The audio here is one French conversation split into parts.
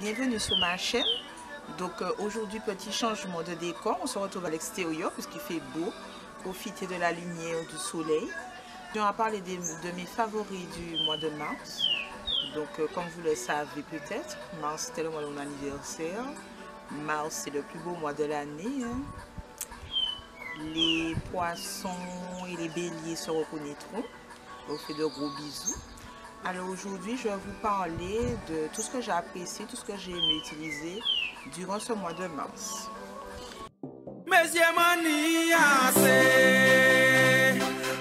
bienvenue sur ma chaîne. Donc aujourd'hui, petit changement de décor. On se retrouve à l'extérieur puisqu'il fait beau. Profiter de la lumière du soleil. On va parler de mes favoris du mois de mars. Donc comme vous le savez peut-être, mars c'était le mois de mon anniversaire. Mars c'est le plus beau mois de l'année. Les poissons et les béliers se reconnaîtront. Je vous fais de gros bisous. Alors aujourd'hui, je vais vous parler de tout ce que j'ai apprécié, tout ce que j'ai aimé utiliser durant ce mois de mars. Monsieur Mani, c'est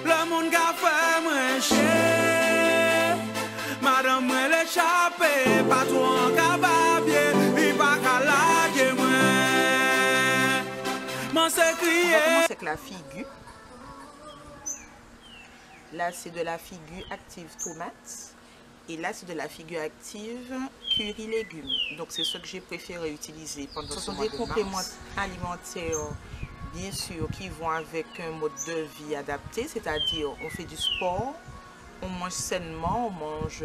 le monde qui a fait moins cher. Madame, moi l'échappé, patron qui a babié, il va calaguer moi. Mon secret. On va commencer avec la figure. Là, c'est de la figure active tomate. Et là, c'est de la figure active curry légumes. Donc, c'est ce que j'ai préféré utiliser pendant ce mois de mars. Ce sont des compléments alimentaires, bien sûr, qui vont avec un mode de vie adapté. C'est-à-dire, on fait du sport, on mange sainement, on mange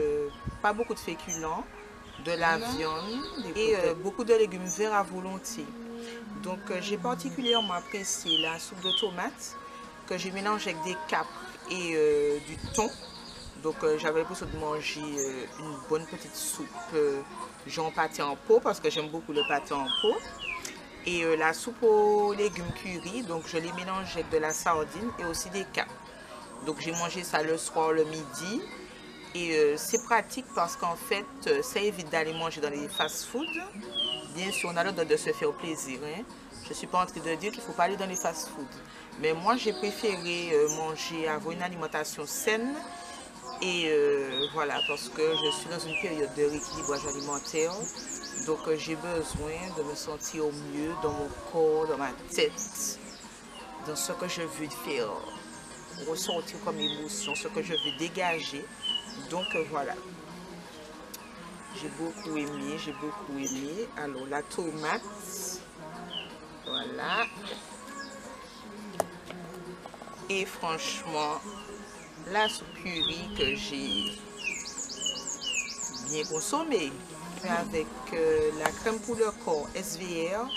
pas beaucoup de féculents, de la viande et beaucoup de légumes verts à volonté. Donc, j'ai particulièrement apprécié la soupe de tomates que j'ai mélangée avec des capres et du thon. Donc j'avais l'impression de manger une bonne petite soupe genre pâté en pot parce que j'aime beaucoup le pâté en pot. Et la soupe aux légumes curry, donc je l'ai mélangée avec de la sardine et aussi des capres. Donc j'ai mangé ça le soir, le midi. Et c'est pratique parce qu'en fait, ça évite d'aller manger dans les fast-foods. Bien sûr, on a le droit de se faire plaisir. Hein. Je ne suis pas en train de dire qu'il ne faut pas aller dans les fast-foods. Mais moi, j'ai préféré manger, avoir une alimentation saine. Et voilà, parce que je suis dans une période de rééquilibrage alimentaire. Donc j'ai besoin de me sentir au mieux dans mon corps, dans ma tête, dans ce que je veux faire, ressentir comme émotion, ce que je veux dégager. Donc voilà, j'ai beaucoup aimé, j'ai beaucoup aimé. Alors la tomate, voilà. Et franchement, la soupe curry que j'ai bien consommée avec la crème pour le corps SVR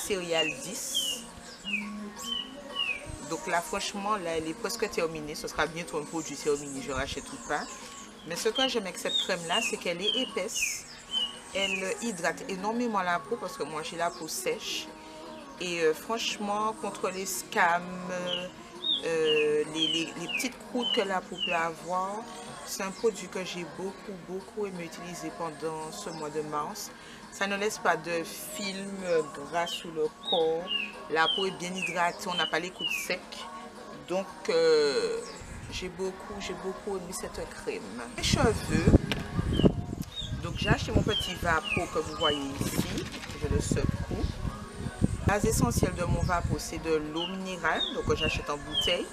céréales 10. Donc là franchement là elle est presque terminée, ce sera bientôt un produit terminé, je rachète tout pas. Mais ce que j'aime avec cette crème là, c'est qu'elle est épaisse, elle hydrate énormément la peau parce que moi j'ai la peau sèche. Et franchement contre les scams, les petites croûtes que la peau peut avoir, c'est un produit que j'ai beaucoup aimé utiliser pendant ce mois de mars. Ça ne laisse pas de film gras sous le corps, la peau est bien hydratée, on n'a pas les coudes secs. Donc j'ai beaucoup aimé cette crème. Les cheveux, donc j'ai acheté mon petit vapeau que vous voyez ici, je le secoue. La base essentielle de mon vapeau, c'est de l'eau minérale, donc j'achète en bouteille.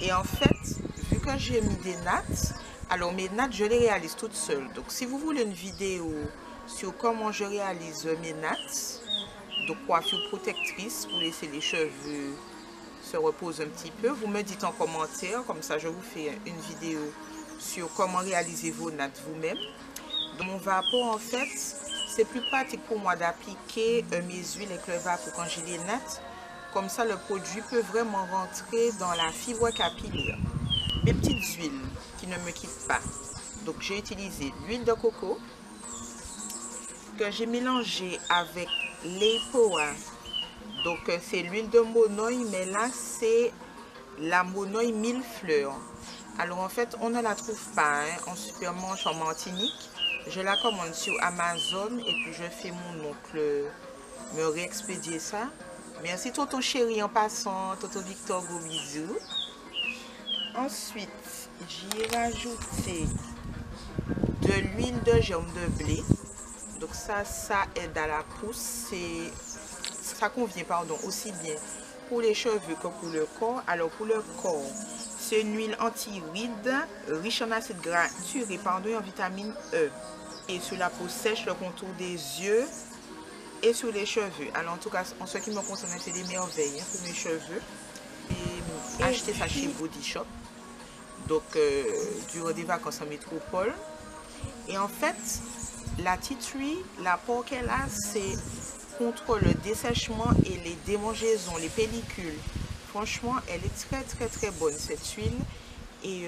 Et en fait, vu que j'ai mis des nattes, alors mes nattes, je les réalise toutes seules. Donc si vous voulez une vidéo sur comment je réalise mes nattes, donc coiffure protectrice pour laisser les cheveux se reposer un petit peu, vous me dites en commentaire, comme ça je vous fais une vidéo sur comment réaliser vos nattes vous-même. Dans mon vapeau, en fait, c'est plus pratique pour moi d'appliquer mes huiles avec le vapeau quand j'ai les nattes. Comme ça, le produit peut vraiment rentrer dans la fibre capillaire. Mes petites huiles qui ne me quittent pas. Donc, j'ai utilisé l'huile de coco que j'ai mélangée avec l'EPOA. Donc, c'est l'huile de monoï, mais là, c'est la monoï 1000 fleurs. Alors, en fait, on ne la trouve pas en supermarché en Martinique. Je la commande sur Amazon et puis je fais mon oncle me réexpédier ça. Merci tonton chéri en passant, tonton Victor, gros bisous. Ensuite, j'y ai rajouté de l'huile de germe de blé. Donc ça aide à la pousse. Ça convient aussi bien pour les cheveux que pour le corps. Alors pour le corps, c'est une huile anti-rides, riche en acides gras naturels et en vitamine E. Et sur la peau sèche, le contour des yeux et sur les cheveux. Alors en tout cas, en ce qui me concerne, c'est des merveilles pour mes cheveux. Et acheter ça chez Body Shop. Donc durant des vacances en métropole. Et en fait, La tea tree, l'apport qu'elle a, c'est contre le dessèchement et les démangeaisons, les pellicules. Franchement, elle est très bonne cette huile et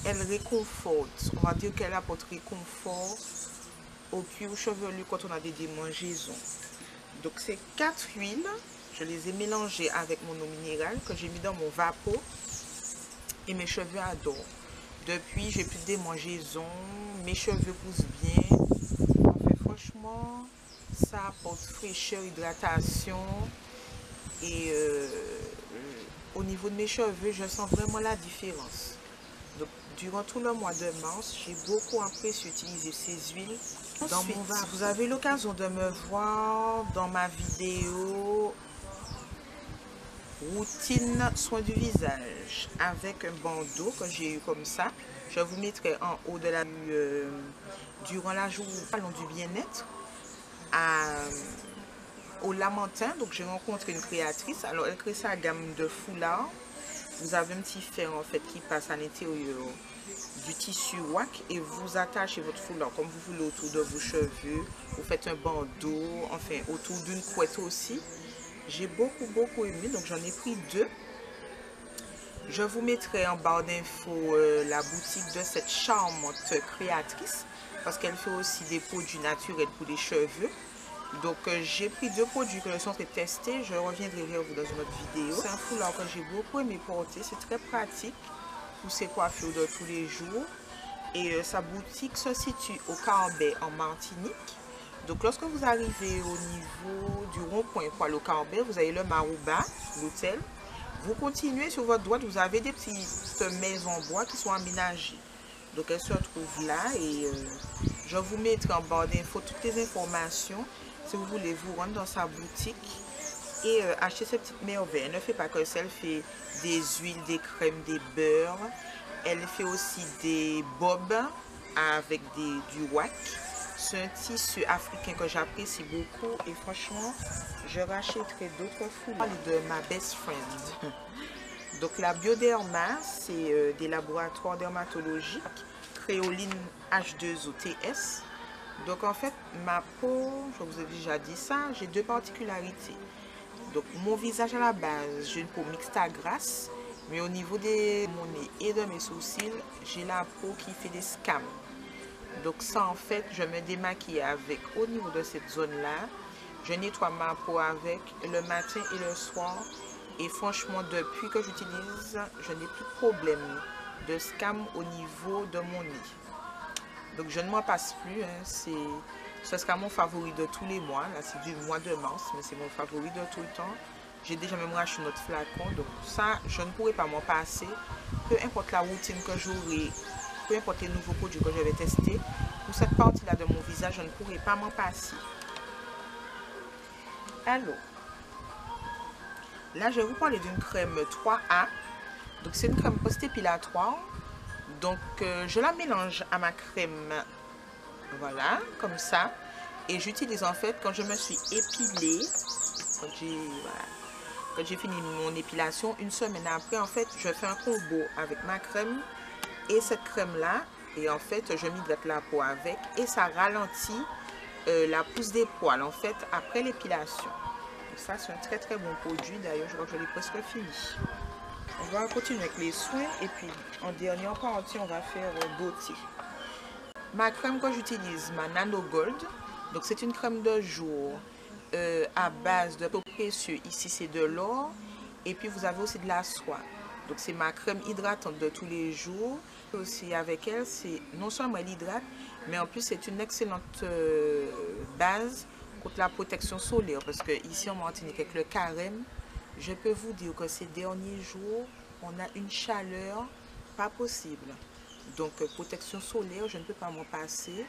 elle réconforte. On va dire qu'elle apporte réconfort au cuir chevelu quand on a des démangeaisons. Donc ces 4 huiles, je les ai mélangées avec mon eau minérale que j'ai mis dans mon vapeau et mes cheveux adorent. Depuis, j'ai plus de démangeaisons, mes cheveux poussent bien. En fait, franchement, ça apporte fraîcheur, hydratation. Et au niveau de mes cheveux, je sens vraiment la différence. Donc, durant tout le mois de mars, j'ai beaucoup apprécié utiliser ces huiles dans mon vapeau. Si vous avez l'occasion de me voir dans ma vidéo routine soin du visage avec un bandeau que j'ai eu comme ça, je vous mettrai en haut de la durant la journée salon du bien-être au Lamentin. Donc j'ai rencontré une créatrice, alors elle crée sa gamme de foulards. Vous avez un petit fer en fait qui passe à l'intérieur du tissu wack et vous attachez votre foulard comme vous voulez autour de vos cheveux. Vous faites un bandeau, enfin autour d'une couette aussi. J'ai beaucoup aimé, donc j'en ai pris 2. Je vous mettrai en barre d'infos la boutique de cette charmante créatrice parce qu'elle fait aussi des produits naturels pour les cheveux. Donc j'ai pris 2 produits que je suis en train de tester. Je reviendrai vers vous dans une autre vidéo. C'est un foulard que j'ai beaucoup aimé porter. C'est très pratique pour ses coiffures de tous les jours. Et sa boutique se situe au Cambet en Martinique. Donc lorsque vous arrivez au niveau du rond-point Poil au Cambet, vous avez le Marouba, l'hôtel. Vous continuez sur votre droite, vous avez des petites maisons en bois qui sont aménagées. Donc elles se trouvent là et je vous mettrai en barre d'infos toutes les informations si vous voulez vous rendre dans sa boutique et acheter ces petites merveilles. Elle ne fait pas que ça, elle fait des huiles, des crèmes, des beurres. Elle fait aussi des bobs avec du wack. C'est un tissu africain que j'apprécie beaucoup et franchement, je rachèterai d'autres foulards de ma best friend. Donc la Bioderma, c'est des laboratoires dermatologiques, Créoline H2OTS. Donc en fait, ma peau, je vous ai déjà dit ça, j'ai 2 particularités. Donc mon visage à la base, j'ai une peau mixte à grasse, mais au niveau de mon nez et de mes sourcils, j'ai la peau qui fait des scams. Donc ça en fait, je me démaquille avec au niveau de cette zone-là. Je nettoie ma peau avec le matin et le soir. Et franchement, depuis que j'utilise, je n'ai plus de problème de scam au niveau de mon nez. Donc je ne m'en passe plus. Hein. Ce sera mon favori de tous les mois. Là, c'est du mois de mars, mais c'est mon favori de tout le temps. J'ai déjà même racheté notre flacon. Donc ça, je ne pourrai pas m'en passer. Peu importe la routine que j'aurai, peu importe les nouveaux produits que je vais tester, pour cette partie-là de mon visage, je ne pourrai pas m'en passer. Alors, là, je vais vous parler d'une crème 3A. Donc, c'est une crème post-épilatoire. Donc, je la mélange à ma crème. Voilà, comme ça. Et j'utilise en fait, quand je me suis épilée, quand j'ai fini mon épilation, une semaine après, en fait, je fais un combo avec ma crème et cette crème-là. Et en fait, je m'hydrate la peau avec. Et ça ralentit la pousse des poils, en fait, après l'épilation. Ça, c'est un très bon produit. D'ailleurs, je crois que je l'ai presque fini. On va continuer avec les soins. Et puis, en dernière partie, on va faire beauté. Ma crème que j'utilise, ma Nano Gold. Donc, c'est une crème de jour à base de peau précieux. Ici, c'est de l'or. Et puis, vous avez aussi de la soie. Donc, c'est ma crème hydratante de tous les jours. Aussi, avec elle, c'est non seulement elle hydrate, mais en plus, c'est une excellente base contre la protection solaire, parce que ici en Martinique avec le carême, je peux vous dire que ces derniers jours on a une chaleur pas possible. Donc protection solaire, je ne peux pas m'en passer.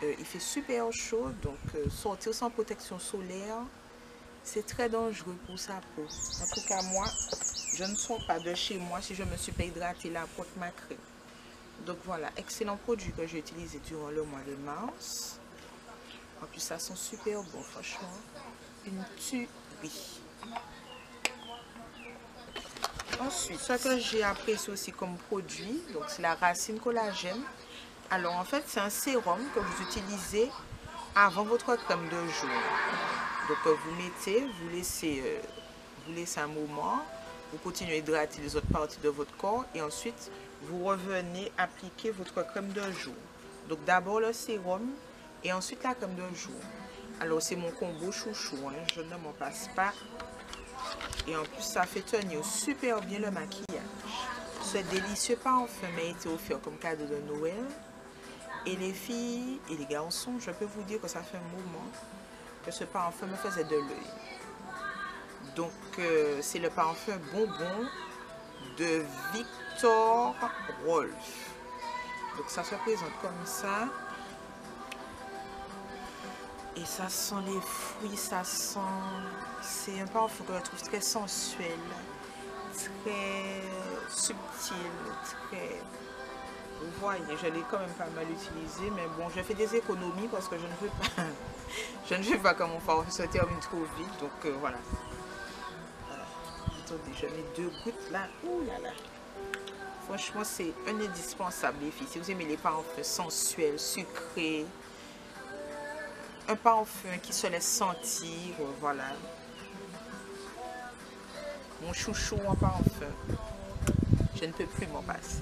Il fait super chaud, donc sortir sans protection solaire, c'est très dangereux pour sa peau. En tout cas moi, je ne sors pas de chez moi si je ne me suis pas hydratée là pour ma crème. Donc voilà, excellent produit que j'ai utilisé durant le mois de mars. En plus, ça sent super bon, franchement. Une tuerie. Ensuite, ce que j'ai apprécié aussi comme produit, donc c'est la racine collagène. Alors en fait, c'est un sérum que vous utilisez avant votre crème de jour. Donc vous mettez, vous laissez un moment, vous continuez à hydrater les autres parties de votre corps et ensuite vous revenez appliquer votre crème de jour. Donc d'abord le sérum et ensuite la crème de jour. Alors c'est mon combo chouchou, hein, je ne m'en passe pas. Et en plus ça fait tenir super bien le maquillage. Ce délicieux parfum m'a été offert comme cadeau de Noël. Et les filles et les garçons, je peux vous dire que ça fait un moment que ce parfum me faisait de l'œil. Donc c'est le parfum bonbon de Viktor Rolf. Donc ça se présente comme ça. Et ça sent les fruits, ça sent... C'est un parfum que je trouve très sensuel, très subtil, très... Vous voyez, je l'ai quand même pas mal utilisé, mais bon, je fais des économies parce que je ne veux pas... je ne veux pas que mon parfum se termine trop vite, donc voilà. Attendez, je mets 2 gouttes là. Ouh là là. Franchement, c'est un indispensable, les filles. Si vous aimez les parfums sensuels, sucrés, un parfum qui se laisse sentir, voilà. Mon chouchou en parfum. Je ne peux plus m'en passer.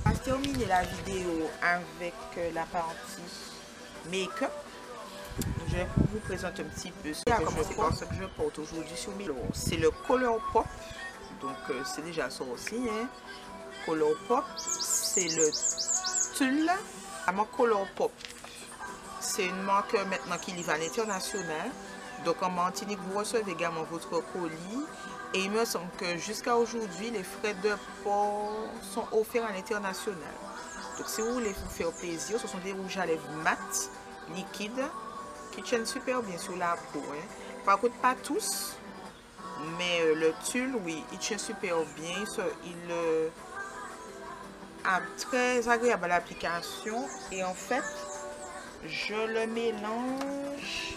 On va terminer la vidéo avec la partie make-up. Je vais vous présenter un petit peu ce que je porte aujourd'hui sur mes lèvres. C'est le Color Pop. Donc c'est déjà ça aussi. Hein. Color Pop, c'est le tulle. La Color Pop, c'est une marque maintenant qui livre à l'international. Donc en Martinique, vous recevez également votre colis. Et il me semble que jusqu'à aujourd'hui, les frais de port sont offerts à l'international. Donc si vous voulez vous faire plaisir, ce sont des rouges à lèvres mat, liquides, qui tiennent super bien sur la peau. Hein. Par contre, pas tous, mais le tulle, oui, il tient super bien. Il est très agréable à l'application. Et en fait, je le mélange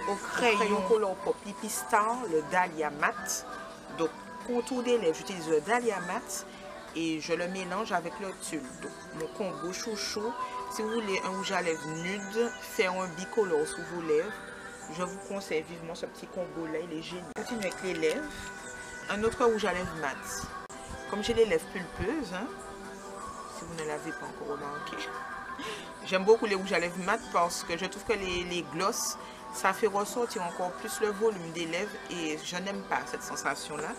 au crayon Color Pop Lipistar, le Dahlia Mat. Donc, contour des lèvres, j'utilise le Dahlia Mat et je le mélange avec le tulle. Donc, mon combo chouchou. Si vous voulez un rouge à lèvres nude, faire un bicolore sous vos lèvres, je vous conseille vivement ce petit combo-là, il est génial. Continue avec les lèvres. Un autre rouge à lèvres mat. Comme j'ai les lèvres pulpeuses, hein, si vous ne l'avez pas encore remarqué, j'aime beaucoup les rouges à lèvres mat parce que je trouve que les gloss, ça fait ressortir encore plus le volume des lèvres et je n'aime pas cette sensation-là.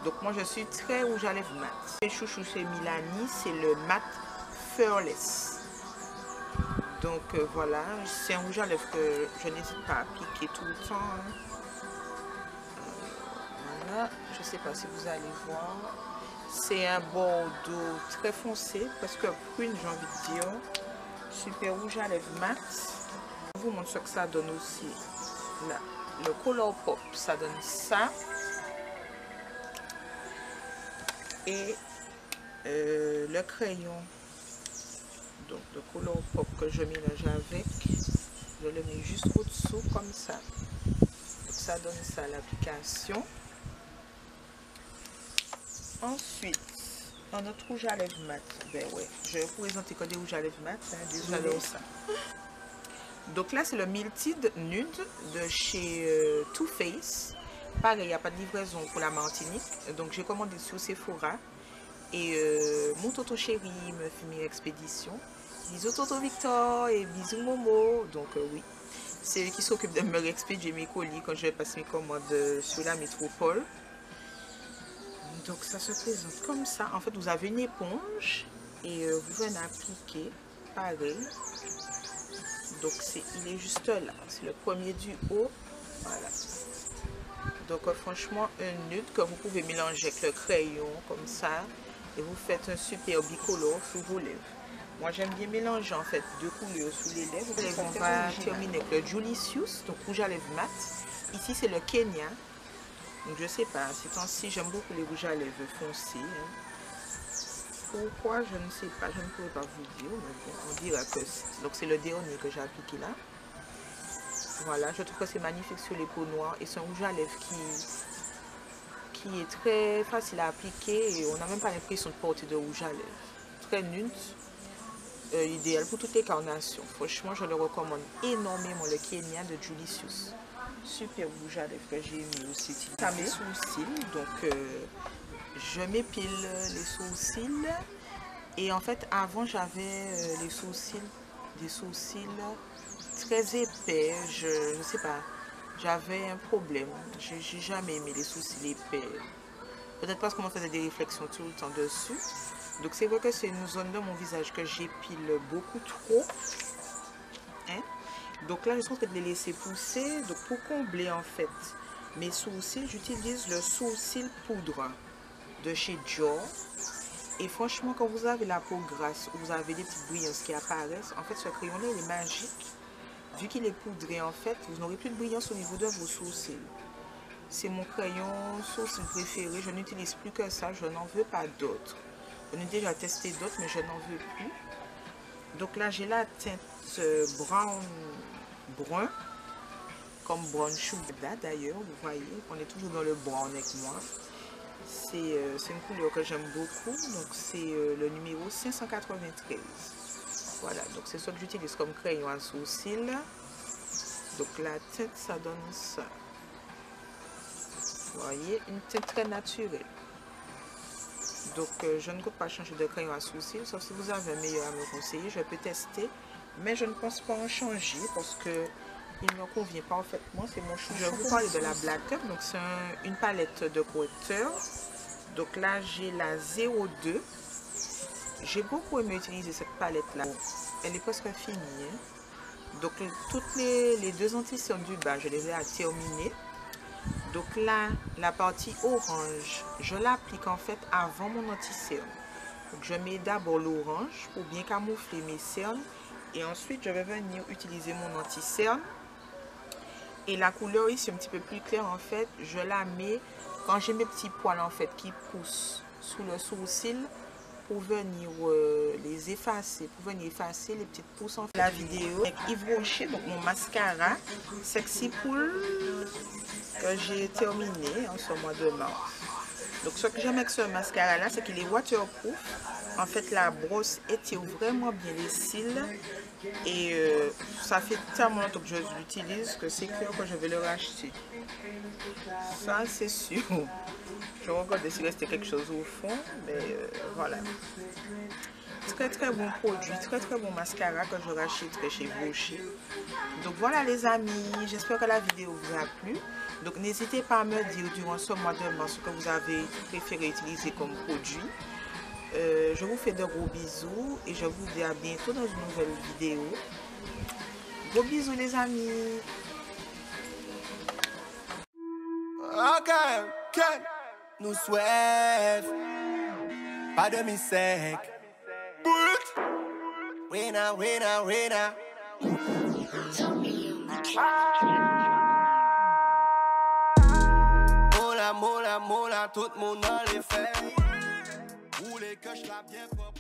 Donc moi je suis très rouge à lèvres mat. Les chouchous chez Milani, c'est le mat Fearless. Donc voilà, c'est un rouge à lèvres que je n'hésite pas à appliquer tout le temps. Hein. Voilà, je ne sais pas si vous allez voir. C'est un bordeaux très foncé, presque prune j'ai envie de dire. Super rouge à lèvres mat. Je vous montre ce que ça donne aussi. Là, le Color Pop, ça donne ça. Et le crayon, donc le Color Pop que je mélange avec, je le mets juste au-dessous comme ça. Donc ça donne ça à l'application. Ensuite, un autre rouge à lèvres mat. Ben ouais, je vais vous présenter que des rouges à lèvres mat. Hein, désolé ça. Donc là, c'est le Miltid Nude de chez Too Faced. Pareil, il n'y a pas de livraison pour la Martinique. Donc j'ai commandé sur Sephora. Et mon Toto chéri me fait mes expéditions. Bisous Toto Victor et bisous Momo. Donc oui, c'est eux qui s'occupent de me expédier mes colis quand je vais passer mes commandes sur la métropole. Donc ça se présente comme ça. En fait, vous avez une éponge et vous venez appliquer. Pareil. Donc il est juste là. C'est le premier du haut. Voilà. Donc franchement, un nude que vous pouvez mélanger avec le crayon comme ça. Et vous faites un super bicolore sous vos lèvres. Moi j'aime bien mélanger en fait 2 couleurs sous les lèvres. Et on va terminer avec le Julicius, donc rouge à lèvres mat. Ici c'est le Kenya. Donc je sais pas, ces temps-ci j'aime beaucoup les rouges à lèvres foncés. Hein. Pourquoi je ne sais pas, je ne pourrais pas vous dire, mais bon, on dira que c'est le dernier que j'ai appliqué là. Voilà, je trouve que c'est magnifique sur les peaux noires et c'est un rouge à lèvres qui est très facile à appliquer et on n'a même pas l'impression de porter de rouge à lèvres. Très nude. idéal pour toutes les carnations. Franchement, je le recommande énormément, le Kenya de Julicius. Super rouge à lèvres que j'ai mis aussi. Ça mes sourcils, donc je m'épile les sourcils. Et en fait, avant, j'avais des sourcils très épais. Je ne sais pas, j'avais un problème. J'ai jamais aimé les sourcils épais. Peut-être parce qu'on me faisait des réflexions tout le temps dessus. Donc c'est vrai que c'est une zone de mon visage que j'épile beaucoup trop. Hein? Donc là, je suis en train de les laisser pousser. Donc pour combler en fait mes sourcils, j'utilise le sourcil poudre de chez Dior. Et franchement, quand vous avez la peau grasse ou vous avez des petites brillances qui apparaissent, en fait ce crayon-là il est magique. Vu qu'il est poudré en fait, vous n'aurez plus de brillance au niveau de vos sourcils. C'est mon crayon sourcil préféré. Je n'utilise plus que ça, je n'en veux pas d'autres. J'en ai déjà testé d'autres, mais je n'en veux plus. Donc là, j'ai la teinte brun, comme brown sugar d'ailleurs. Vous voyez, on est toujours dans le brown avec moi. C'est une couleur que j'aime beaucoup. Donc c'est le numéro 593. Voilà, donc c'est ça que j'utilise comme crayon à sourcils. Donc la teinte, ça donne ça. Vous voyez, une teinte très naturelle. Donc je ne compte pas changer de crayon à sourcils, sauf si vous avez un meilleur à me conseiller, je peux tester. Mais je ne pense pas en changer parce que il me convient parfaitement, c'est mon choix. Je vais vous parler de la Black Cup, donc c'est une palette de correcteurs. Donc là j'ai la 02. J'ai beaucoup aimé utiliser cette palette là. Elle est presque finie. Hein? Donc toutes les deux anti-cernes du bas, je les ai à terminer. Donc là, la partie orange, je l'applique en fait avant mon anti-cerne. Donc je mets d'abord l'orange pour bien camoufler mes cernes. Et ensuite, je vais venir utiliser mon anti-cerne. Et la couleur ici, un petit peu plus claire en fait, je la mets quand j'ai mes petits poils en fait qui poussent sous le sourcil pour venir les effacer, pour venir effacer les petites pousses en fait. La vidéo avec Yves Rocher, donc mon mascara Sexy Pool que j'ai terminé en ce mois de mars. Donc ce que j'aime avec ce mascara là, c'est qu'il est waterproof. En fait la brosse étire vraiment bien les cils et ça fait tellement longtemps que je l'utilise que c'est clair que je vais le racheter. Ça c'est sûr. Je regarde s'il restait quelque chose au fond, mais voilà. Très bon produit, très bon mascara que je rachèterai chez Rocher. Donc voilà les amis, j'espère que la vidéo vous a plu. Donc n'hésitez pas à me dire durant ce mois de mars ce que vous avez préféré utiliser comme produit. Je vous fais de gros bisous et je vous dis à bientôt dans une nouvelle vidéo. Gros bisous les amis. Ok, nous souhaite pas de mi-sec. Winner, winner, winner. Moula, moula, moula, tout le monde a les fait. Roulez que je la bien propre.